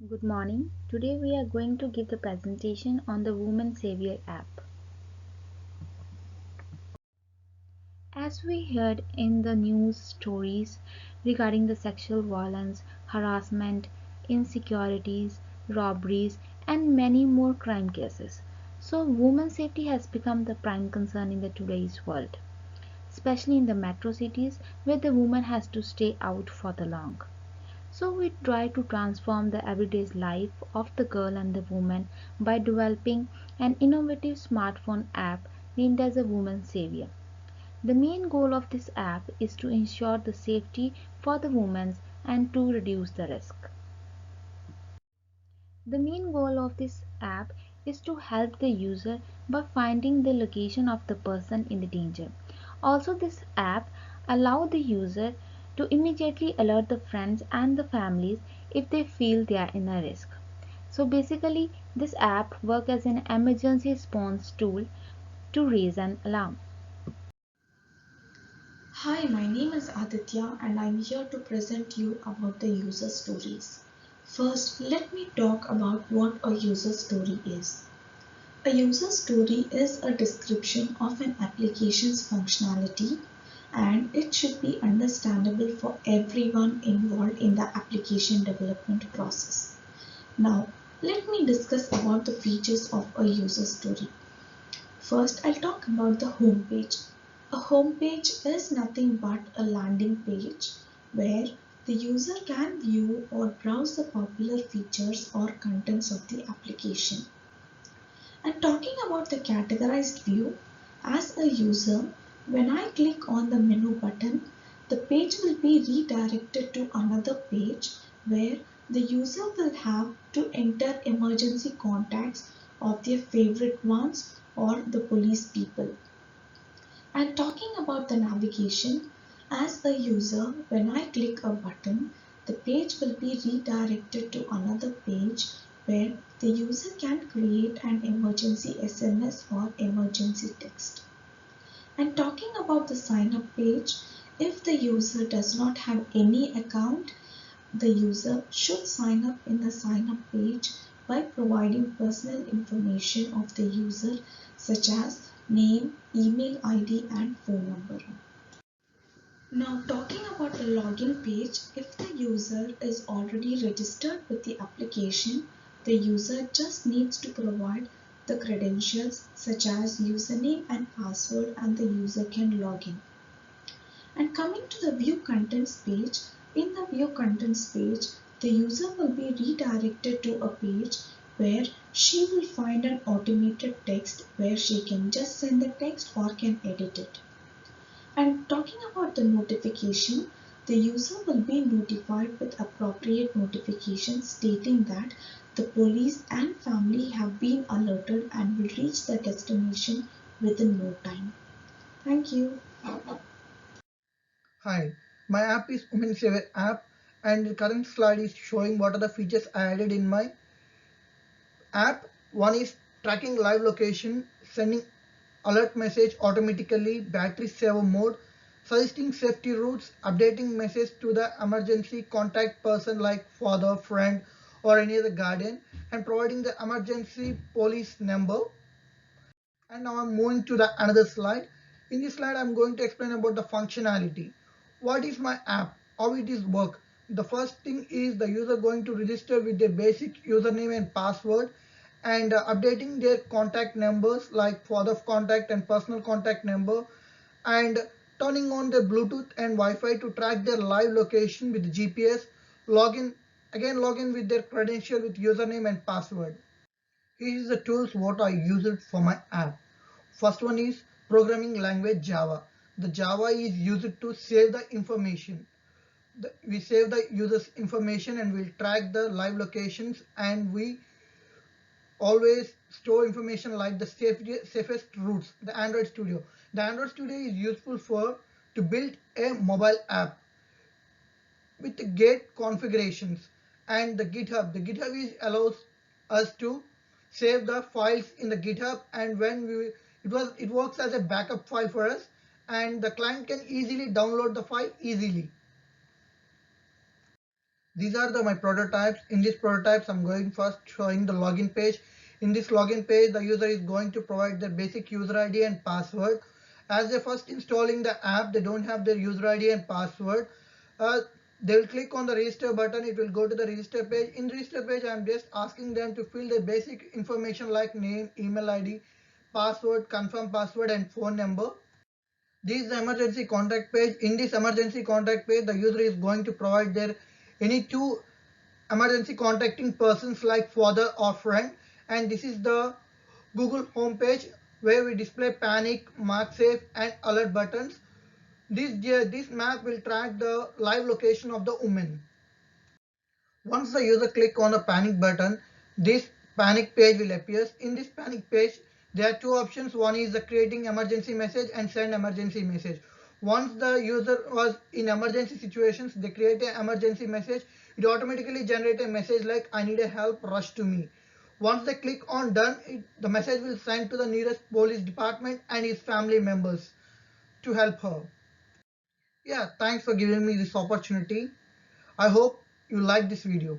Good morning. Today we are going to give the presentation on the Woman Savior app. As we heard in the news stories regarding the sexual violence, harassment, insecurities, robberies, and many more crime cases. So, women safety has become the prime concern in the today's world, especially in the metro cities where the woman has to stay out for the long. So we try to transform the everyday life of the girl and the woman by developing an innovative smartphone app named as a Woman Savior. The main goal of this app is to ensure the safety for the women and to reduce the risk. The main goal of this app is to help the user by finding the location of the person in the danger. Also, this app allows the user to immediately alert the friends and the families if they feel they are in a risk. So basically, this app works as an emergency response tool to raise an alarm. Hi, my name is Aditya and I'm here to present you about the user stories. First, let me talk about what a user story is. A user story is a description of an application's functionality and it should be understandable for everyone involved in the application development process. Now, let me discuss about the features of a user story. First, I'll talk about the home page. A home page is nothing but a landing page where the user can view or browse the popular features or contents of the application. And talking about the categorized view, as a user, when I click on the menu button, the page will be redirected to another page where the user will have to enter emergency contacts of their favorite ones or the police people. And talking about the navigation, as a user, when I click a button, the page will be redirected to another page where the user can create an emergency SMS or emergency text. And talking about the sign up page, if the user does not have any account, the user should sign up in the sign up page by providing personal information of the user such as name, email ID and phone number. Now talking about the login page, if the user is already registered with the application, the user just needs to provide the credentials such as username and password and the user can log in. And coming to the view contents page, in the view contents page, the user will be redirected to a page where she will find an automated text where she can just send the text or can edit it. And talking about the notification, the user will be notified with appropriate notifications stating that the police and family have been alerted and will reach the destination within no time. Thank you. Hi, my app is Women Saver app, and the current slide is showing what are the features I added in my app. One is tracking live location, sending alert message automatically, battery saver mode, suggesting safety routes, updating message to the emergency contact person like father, friend, or any other guardian, and providing the emergency police number. And now I'm moving to the another slide. In this slide, I'm going to explain about the functionality. What is my app? How it is work? The first thing is the user going to register with their basic username and password and updating their contact numbers like father contact and personal contact number and turning on the Bluetooth and Wi-Fi to track their live location with GPS, login with their credential with username and password. Here is the tools what I use it for my app. First one is programming language Java. The Java is used to save the information. We save the user's information and we'll track the live locations and we always store information like the safest routes, the Android Studio. The Android Studio is useful for to build a mobile app with the gate configurations and the GitHub. The GitHub is allows us to save the files in the GitHub and when it works as a backup file for us and the client can easily download the file easily. These are my prototypes. In these prototypes, I'm going first showing the login page. In this login page, the user is going to provide their basic user ID and password. As they're first installing the app, they don't have their user ID and password. Uh, they will click on the register button. It will go to the register page. In register page, I'm just asking them to fill their basic information like name, email ID, password, confirm password, and phone number. This is the emergency contact page. In this emergency contact page, the user is going to provide their any two emergency contacting persons like father or friend. And this is the Google homepage where we display panic, mark safe, and alert buttons. This map will track the live location of the woman. Once the user click on the panic button, this panic page will appear. In this panic page, there are two options. One is the creating emergency message and send emergency message. Once the user was in emergency situations, they create an emergency message. It automatically generates a message like I need a help, rush to me. Once they click on done, the message will send to the nearest police department and his family members to help her. Yeah, thanks for giving me this opportunity. I hope you like this video.